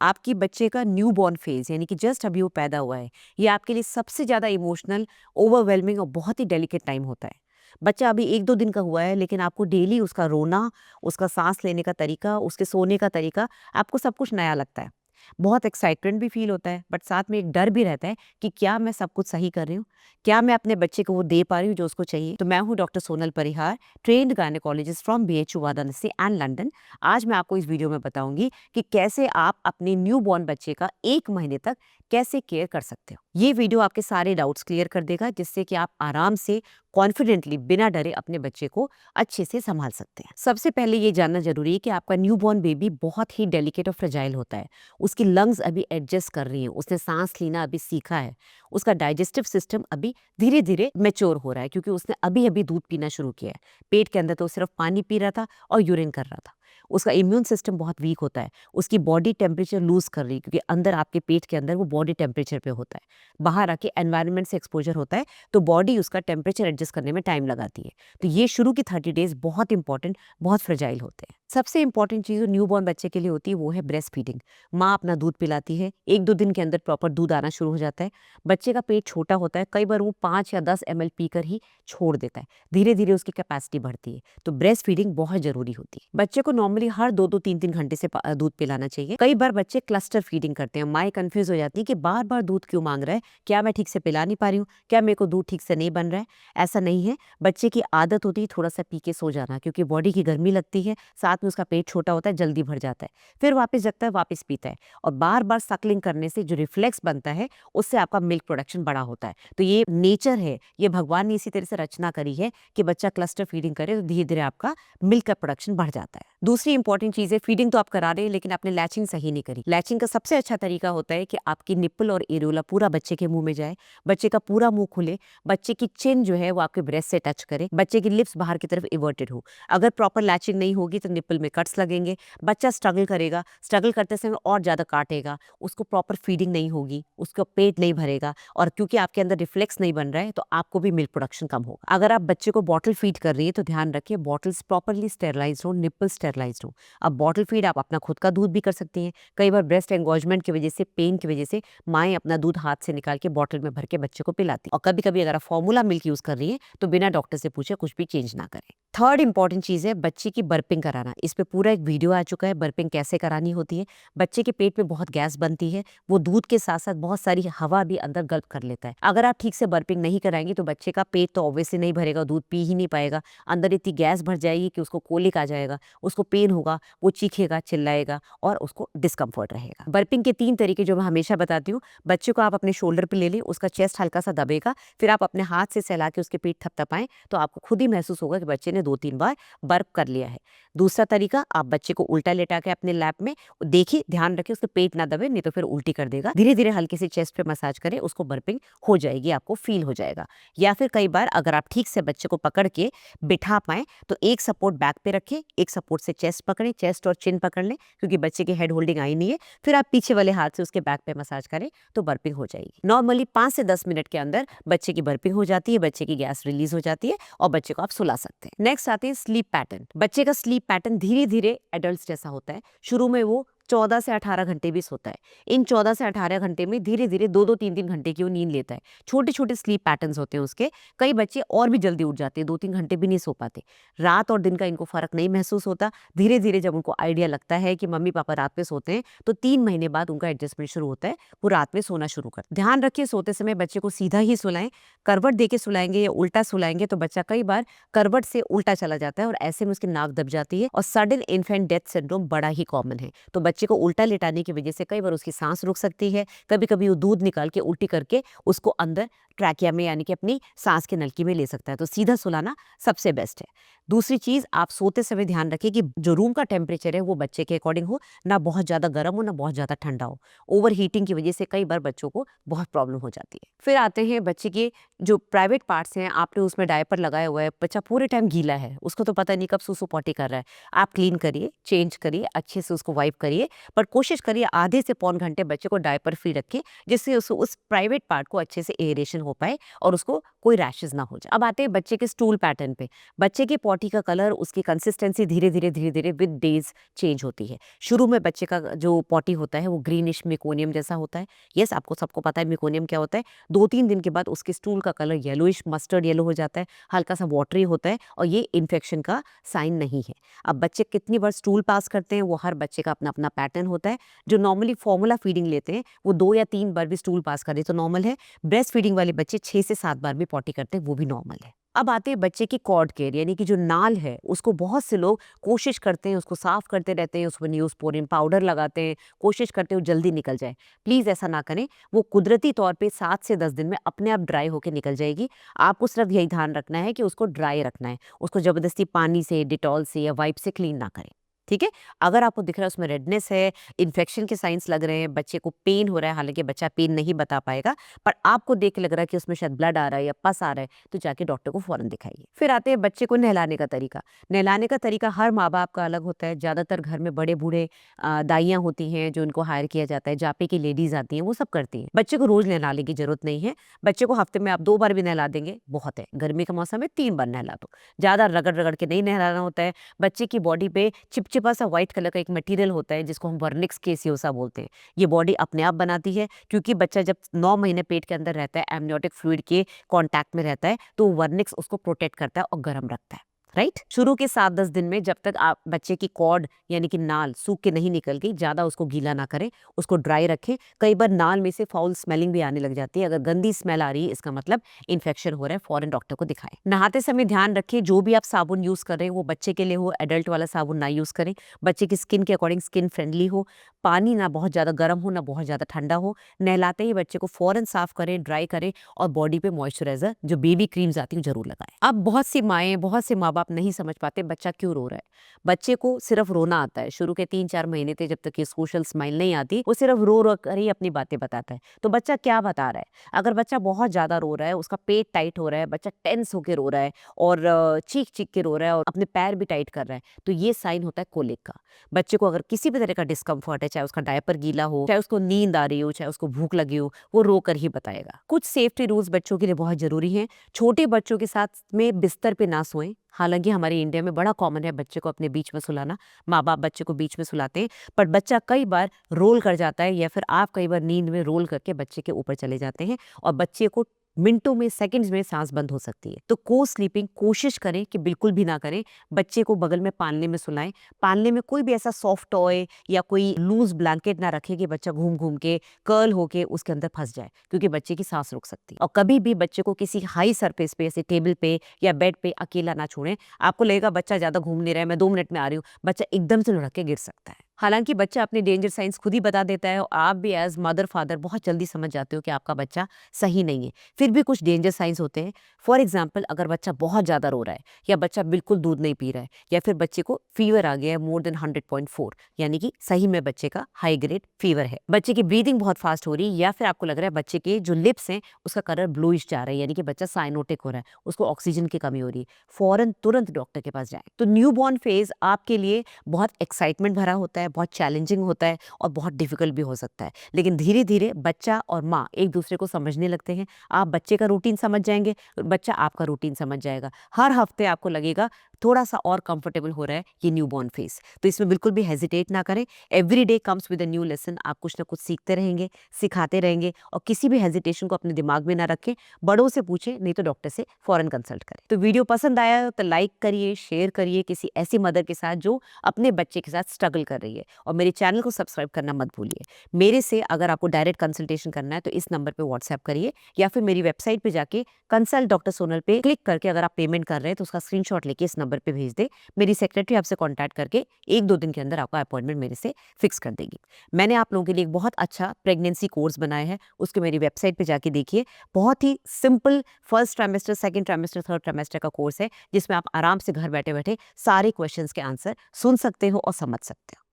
आपकी बच्चे का न्यू बॉर्न फेज यानी कि जस्ट अभी वो पैदा हुआ है, ये आपके लिए सबसे ज़्यादा इमोशनल, ओवरवेलमिंग और बहुत ही डेलिकेट टाइम होता है। बच्चा अभी 1-2 दिन का हुआ है, लेकिन आपको डेली उसका रोना, उसका सांस लेने का तरीका, उसके सोने का तरीका, आपको सब कुछ नया लगता है। बहुत एक्साइटमेंट भी फील होता है, बट साथ में एक डर भी रहता है कि क्या मैं सब कुछ सही कर रही हूँ? क्या मैं अपने बच्चे को वो दे पा रही हूँ जो उसको चाहिए? तो मैं हूँ doctor Sonal Parihar, trained gynaecologist from BHU Varanasi and London. आज मैं आपको इस वीडियो में बताऊंगी कि कैसे आप अपने न्यू बॉर्न बच्चे का 1 महीने तक कैसे केयर कर सकते हो। ये वीडियो आपके सारे डाउट्स क्लियर कर देगा, जिससे कि आप आराम से, कॉन्फिडेंटली, बिना डरे अपने बच्चे को अच्छे से संभाल सकते हैं। सबसे पहले ये जानना जरूरी है कि आपका न्यू बॉर्न बेबी बहुत ही डेलिकेट और फ्रेजाइल होता है। उसकी लंग्स अभी एडजस्ट कर रही हैं, उसने सांस लेना अभी सीखा है, उसका डाइजेस्टिव सिस्टम अभी धीरे धीरे मैच्योर हो रहा है, क्योंकि उसने अभी अभी दूध पीना शुरू किया है। पेट के अंदर तो सिर्फ पानी पी रहा था और यूरिन कर रहा था। उसका इम्यून सिस्टम बहुत वीक होता है, उसकी बॉडी टेम्परेचर लूज कर रही है, क्योंकि अंदर आपके पेट के अंदर वो बॉडी टेम्परेचर पे होता है। बाहर आके एनवायरनमेंट से एक्सपोजर होता है, तो बॉडी उसका टेम्परेचर एडजस्ट करने में टाइम लगाती है। तो ये शुरू की 30 डेज बहुत इंपॉर्टेंट, बहुत फ्रेजाइल होते हैं। सबसे इंपॉर्टेंट चीज़ जो न्यू बॉर्न बच्चे के लिए होती है वो है ब्रेस्ट फीडिंग। माँ अपना दूध पिलाती है, 1-2 दिन के अंदर प्रॉपर दूध आना शुरू हो जाता है। बच्चे का पेट छोटा होता है, कई बार वो 5 या 10 ml पीकर ही छोड़ देता है। धीरे धीरे उसकी कैपेसिटी बढ़ती है, तो ब्रेस्ट फीडिंग बहुत जरूरी होती है। बच्चे को नॉर्मली हर 2-2 3-3 घंटे से दूध पिलाना चाहिए। कई बार बच्चे क्लस्टर फीडिंग करते हैं, माएँ कंफ्यूज हो जाती है कि बार बार दूध क्यों मांग रहा है, क्या मैं ठीक से पिला नहीं पा रही हूँ, क्या मेरे को दूध ठीक से नहीं बन रहा है। ऐसा नहीं है, बच्चे की आदत होती है थोड़ा सा पी के सो जाना, क्योंकि बॉडी की गर्मी लगती है, साथ में उसका पेट छोटा होता है, जल्दी भर जाता है। फिर वापस जगता है, वापस पीता है, और बार बार सकलिंग करने से जो रिफ्लेक्स बनता है, उससे आपका मिल्क प्रोडक्शन बड़ा होता है। तो ये नेचर है, ये भगवान ने इसी तरह से रचना करी है कि बच्चा क्लस्टर फीडिंग करे तो धीरे धीरे आपका मिल्क का प्रोडक्शन बढ़ जाता है। दूसरी इंपॉर्टेंट चीज है, फीडिंग तो आप करा रहे हैं, लेकिन आपने लैचिंग सही नहीं करी। लैचिंग का सबसे अच्छा तरीका होता है कि आपकी निप्पल और एरियोला पूरा बच्चे के मुंह में जाए, बच्चे का पूरा मुंह खुले, बच्चे की चिन जो है वो आपके ब्रेस्ट से टच करे, बच्चे की लिप्स बाहर की तरफ इवर्टेड हो। अगर प्रॉपर लैचिंग नहीं होगी तो निप्पल में कट्स लगेंगे, बच्चा स्ट्रगल करेगा, स्ट्रगल करते समय और ज़्यादा काटेगा, उसको प्रॉपर फीडिंग नहीं होगी, उसका पेट नहीं भरेगा, और क्योंकि आपके अंदर रिफ्लेक्स नहीं बन रहा है तो आपको भी मिल्क प्रोडक्शन कम होगा। अगर आप बच्चे को बॉटल फीड कर रही है तो ध्यान रखिए बॉटल्स प्रॉपरली स्टेरलाइज हो, निप्पल स्टेरलाइज हो। अब बॉटल फीड आप अपना खुद का दूध भी कर सकती हैं। कई बार ब्रेस्ट एंगॉर्जमेंट की वजह से, पेन की वजह से माएँ अपना दूध हाथ से निकाल के बॉटल में भर के बच्चे को पिलाती, और कभी कभी अगर आप फॉर्मूला मिल्क यूज कर रही है तो बिना डॉक्टर से पूछे कुछ भी चेंज ना करें। थर्ड इंपॉर्टेंट चीज़ है बच्चे की बर्पिंग कराना। इस पे पूरा एक वीडियो आ चुका है, बर्पिंग कैसे करानी होती है। बच्चे के पेट में बहुत गैस बनती है, वो दूध के साथ साथ बहुत सारी हवा भी अंदर गल्प कर लेता है। अगर आप ठीक से बर्पिंग नहीं कराएंगे तो बच्चे का पेट तो ऑब्वियसली नहीं भरेगा, दूध पी ही नहीं पाएगा, अंदर इतनी गैस भर जाएगी कि उसको कोलिक आ जाएगा, उसको पेन होगा, वो चीखेगा, चिल्लाएगा और उसको डिस्कम्फर्ट रहेगा। बर्पिंग के 3 तरीके जो मैं हमेशा बताती हूँ, बच्चे को आप अपने शोल्डर पे ले लें, उसका चेस्ट हल्का सा दबेगा, फिर आप अपने हाथ से सहला के उसके पेट थपथपाएं, तो आपको खुद ही महसूस होगा कि बच्चे ने 2-3 बार बर्प कर लिया है। दूसरा तरीका, आप बच्चे को उल्टा लेटा के अपने लैप में देखिए, ध्यान रखें उसके पेट ना दबे, नहीं तो फिर उल्टी कर देगा। धीरे धीरे हल्के से चेस्ट पे मसाज करें, उसको बर्पिंग हो जाएगी, आपको फील हो जाएगा। या फिर कई बार अगर आप ठीक से बच्चे को पकड़ के बिठा पाए तो एक सपोर्ट बैक पे रखें, एक सपोर्ट से चेस्ट पकड़ें, चेस्ट और चिन पकड़ लें, क्योंकि बच्चे की हेड होल्डिंग आई नहीं है। फिर आप पीछे वाले हाथ से उसके बैक पे मसाज करें तो बर्पिंग हो जाएगी। नॉर्मली 5 से 10 मिनट के अंदर बच्चे की बर्पिंग हो जाती है, बच्चे की गैस रिलीज हो जाती है और बच्चे को आप सुला सकते हैं। नेक्स्ट आते हैं स्लीप पैटर्न। बच्चे का स्लीप पैटर्न धीरे धीरे एडल्ट जैसा होता है। शुरू में वो 14 से 18 घंटे भी सोता है। इन 14 से 18 घंटे में धीरे धीरे 2-2 3-3 घंटे की वो नींद लेता है। छोटे छोटे स्लीप पैटर्न्स होते हैं उसके। कई बच्चे और भी जल्दी उठ जाते हैं, 2-3 घंटे भी नहीं सो पाते। रात और दिन का इनको फर्क नहीं महसूस होता। धीरे धीरे जब उनको आइडिया लगता है कि मम्मी पापा रात में सोते हैं, तो 3 महीने बाद उनका एडजस्टमेंट शुरू होता है, वो रात में सोना शुरू करते हैं। ध्यान रखिए सोते समय बच्चे को सीधा ही सुलाएं। करवट दे के सुलाएंगे या उल्टा सुलाएंगे तो बच्चा कई बार करवट से उल्टा चला जाता है और ऐसे में उसकी नाक दब जाती है, और सडन इन्फेंट डेथ सिंड्रोम बड़ा ही कॉमन है। तो बच्चे को उल्टा लेटाने की वजह से कई बार उसकी सांस रुक सकती है, कभी कभी वो दूध निकाल के उल्टी करके उसको अंदर ट्रैकिया में यानी कि अपनी सांस के नलकी में ले सकता है। तो सीधा सुलाना सबसे बेस्ट है। दूसरी चीज, आप सोते समय ध्यान रखिए कि जो रूम का टेम्परेचर है वो बच्चे के अकॉर्डिंग हो, ना बहुत ज्यादा गर्म हो ना बहुत ज्यादा ठंडा हो। ओवर हीटिंग की वजह से कई बार बच्चों को बहुत प्रॉब्लम हो जाती है। फिर आते हैं बच्चे के जो प्राइवेट पार्ट्स हैं, आपने उसमें डायपर लगाया हुआ है, बच्चा पूरे टाइम गीला है, उसको तो पता नहीं कब सुसु पॉटी कर रहा है। आप क्लीन करिए, चेंज करिए, अच्छे से उसको वाइप करिए, पर कोशिश करिए आधे से पौन घंटे बच्चे को डायपर फ्री रखिए, जिससे उस प्राइवेट पार्ट को अच्छे से एयरेशन हो पाए और उसको कोई रैशेज ना हो जाए। अब आते हैं बच्चे के स्टूल पैटर्न पे। बच्चे के पॉटी का कलर, उसकी कंसिस्टेंसी धीरे धीरे विद डेज चेंज होती है। शुरू में बच्चे का जो पॉटी होता है वो ग्रीनिश मेकोनियम जैसा होता है। यस, आपको सबको पता है मेकोनियम क्या होता है। 2-3 दिन के बाद उसके स्टूल का कलर येलोइश मस्टर्ड येलो हो जाता है, हल्का सा वाटरी होता है, और ये इन्फेक्शन का साइन नहीं है। अब बच्चे कितनी बार स्टूल पास करते हैं वो हर बच्चे का अपना अपना पैटर्न होता है। जो नॉर्मली फॉर्मूला फीडिंग लेते हैं वो 2 या 3 बार भी स्टूल पास करें तो नॉर्मल है। ब्रेस्ट फीडिंग वाले बच्चे 6 से 7 बार भी पॉटी करते हैं, वो भी नॉर्मल है। अब आते हैं बच्चे की कॉर्ड केयर, यानी कि जो नाल है उसको बहुत से लोग कोशिश करते हैं, उसको साफ करते रहते हैं, उसमें न्यूज़पोरिन पाउडर लगाते हैं, कोशिश करते हैं वो जल्दी निकल जाए। प्लीज़ ऐसा ना करें, वो कुदरती तौर पे 7 से 10 दिन में अपने आप ड्राई होकर निकल जाएगी। आपको सिर्फ यही ध्यान रखना है कि उसको ड्राई रखना है, उसको ज़बरदस्ती पानी से, डिटॉल से या वाइप से क्लीन ना करें, ठीक है। अगर आपको दिख रहा है उसमें रेडनेस है, इन्फेक्शन के साइंस लग रहे हैं, बच्चे को पेन हो रहा है, हालांकि बच्चा पेन नहीं बता पाएगा, पर आपको देख के लग रहा है कि उसमें शायद ब्लड आ रहा है या पस आ रहा है, तो जाके डॉक्टर को फौरन दिखाइए। फिर आते हैं बच्चे को नहलाने का तरीका। नहलाने का तरीका हर माँ बाप का अलग होता है। ज़्यादातर घर में बड़े बूढ़े दाइयाँ होती हैं जो उनको हायर किया जाता है, जापे की लेडीज आती हैं, वो सब करती हैं। बच्चे को रोज नहलाने की जरूरत नहीं है। बच्चे को हफ्ते में आप 2 बार भी नहला देंगे बहुत है। गर्मी का मौसम है 3 बार नहला दो, ज़्यादा रगड़ रगड़ के नहीं नहलाना होता है। बच्चे की बॉडी पे चिपचिपा सा व्हाइट कलर का एक मटेरियल होता है जिसको हम वर्निक्स केसियोसा बोलते हैं। ये बॉडी अपने आप बनाती है, क्योंकि बच्चा जब 9 महीने पेट के अंदर रहता है, एमनियोटिक फ्लूइड के कांटेक्ट में रहता है, तो वर्निक्स उसको प्रोटेक्ट करता है और गर्म रखता है, राइट। शुरू के 7-10 दिन में जब तक आप बच्चे की कॉर्ड यानी कि नाल सूख के नहीं निकल गई, ज्यादा उसको गीला ना करें, उसको ड्राई रखें। कई बार नाल में से फाउल स्मेलिंग भी आने लग जाती है। अगर गंदी स्मेल आ रही है इसका मतलब इन्फेक्शन हो रहा है, फौरन डॉक्टर को दिखाएं। नहाते समय ध्यान रखें जो भी आप साबुन यूज कर रहे हैं वो बच्चे के लिए हो, एडल्ट वाला साबुन ना यूज करें। बच्चे की स्किन के अकॉर्डिंग स्किन फ्रेंडली हो, पानी ना बहुत ज्यादा गर्म हो ना बहुत ज्यादा ठंडा हो। नहलाते ही बच्चे को फौरन साफ करें, ड्राई करें, और बॉडी पे मॉइस्चराइजर जो बेबी क्रीम्स आती हैं जरूर लगाएं। अब बहुत सी माएँ, बहुत से माँ बाप नहीं समझ पाते बच्चा क्यों रो रहा है। बच्चे को सिर्फ रोना आता है। शुरू के 3-4 महीने थे, जब तक ये सोशल स्माइल नहीं आती, वो सिर्फ रो रो कर ही अपनी बातें बताता है। तो बच्चा क्या बता रहा है? अगर बच्चा बहुत ज्यादा रो रहा है, उसका पेट टाइट हो रहा है, बच्चा टेंस होके रो रहा है और चीख चीख के रो रहा है और अपने पैर भी टाइट कर रहा है, तो ये साइन होता है कोलिक का। बच्चे को अगर किसी भी तरह का डिस्कम्फर्ट है, चाहे उसका डायपर गीला हो, चाहे उसको नींद आ रही हो, चाहे उसको भूख लगी हो, वो रो कर ही बताएगा। कुछ सेफ्टी रूल्स बच्चों के लिए बहुत जरूरी हैं। छोटे बच्चों के साथ में बिस्तर पे ना सोएं। हालांकि हमारे इंडिया में बड़ा कॉमन है बच्चे को अपने बीच में सुलाना, माँ बाप बच्चे को बीच में सुलाते हैं, पर बच्चा कई बार रोल कर जाता है, या फिर आप कई बार नींद में रोल करके बच्चे के ऊपर चले जाते हैं और बच्चे को मिनटों में, सेकंड्स में सांस बंद हो सकती है। तो को स्लीपिंग कोशिश करें कि बिल्कुल भी ना करें। बच्चे को बगल में पालने में सुलाएं। पालने में कोई भी ऐसा सॉफ्ट टॉय या कोई लूज ब्लैंकेट ना रखें कि बच्चा घूम घूम के कर्ल होके उसके अंदर फंस जाए, क्योंकि बच्चे की सांस रुक सकती है। और कभी भी बच्चे को किसी हाई सरफेस पे, जैसे टेबल पे या बेड पे अकेला ना छोड़ें। आपको लगेगा बच्चा ज्यादा घूम नहीं रहा है, मैं 2 मिनट में आ रही हूँ, बच्चा एकदम से लुढ़क के गिर सकता है। हालांकि बच्चा अपने डेंजर साइंस खुद ही बता देता है और आप भी एज मदर फादर बहुत जल्दी समझ जाते हो कि आपका बच्चा सही नहीं है। फिर भी कुछ डेंजर साइंस होते हैं। फॉर एग्जाम्पल, अगर बच्चा बहुत ज़्यादा रो रहा है, या बच्चा बिल्कुल दूध नहीं पी रहा है, या फिर बच्चे को फीवर आ गया है मोर देन 100.4, यानी कि सही में बच्चे का हाई ग्रेड फीवर है, बच्चे की ब्रीदिंग बहुत फास्ट हो रही है, या फिर आपको लग रहा है बच्चे के जो लिप्स हैं उसका कलर ब्लूइश जा रहा है, यानी कि बच्चा साइनोटिक हो रहा है, उसको ऑक्सीजन की कमी हो रही है, फौरन तुरंत डॉक्टर के पास जाएं। तो न्यूबॉर्न फेज आपके लिए बहुत एक्साइटमेंट भरा होता है, बहुत चैलेंजिंग होता है और बहुत डिफिकल्ट भी हो सकता है, लेकिन धीरे धीरे बच्चा और माँ एक दूसरे को समझने लगते हैं। आप बच्चे का रूटीन समझ जाएंगे, बच्चा आपका रूटीन समझ जाएगा। हर हफ्ते आपको लगेगा थोड़ा सा और कंफर्टेबल हो रहा है ये न्यूबॉर्न फेज। तो इसमें बिल्कुल भी हेजिटेट ना करें। Every day comes with a new lesson. आप कुछ ना कुछ सीखते रहेंगे, सिखाते रहेंगे, और किसी भी हेजिटेशन को अपने दिमाग में ना रखें। बड़ों से पूछें, नहीं तो डॉक्टर से फौरन कंसल्ट करें। तो वीडियो पसंद आया हो तो लाइक करिए, शेयर करिए किसी ऐसी मदर के साथ जो अपने बच्चे के साथ स्ट्रगल कर रही है, और मेरे चैनल को सब्सक्राइब करना मत भूलिए। मेरे से अगर आपको डायरेक्ट कंसल्टेशन करना है तो इस नंबर पे व्हाट्सएप करिए, या फिर मेरी वेबसाइट पे जाके कंसल्ट डॉक्टर सोनल पे क्लिक करके अगर आप पेमेंट कर रहे हैं तो उसका स्क्रीनशॉट लेके इस नंबर पे भेज दे। मेरी सेक्रेटरी आपसे कांटेक्ट करके 1-2 दिन के अंदर आपका अपॉइंटमेंट मेरे से फिक्स कर देगी। मैंने आप लोगों के लिए एक बहुत अच्छा प्रेगनेंसी कोर्स बनाया है, उसके मेरी वेबसाइट पे जाके देखिए। बहुत ही simple first trimester, second trimester, third trimester का कोर्स है, जिसमें आप आराम से घर बैठे बैठे सारे क्वेश्चंस के आंसर सुन सकते हो और समझ सकते हो।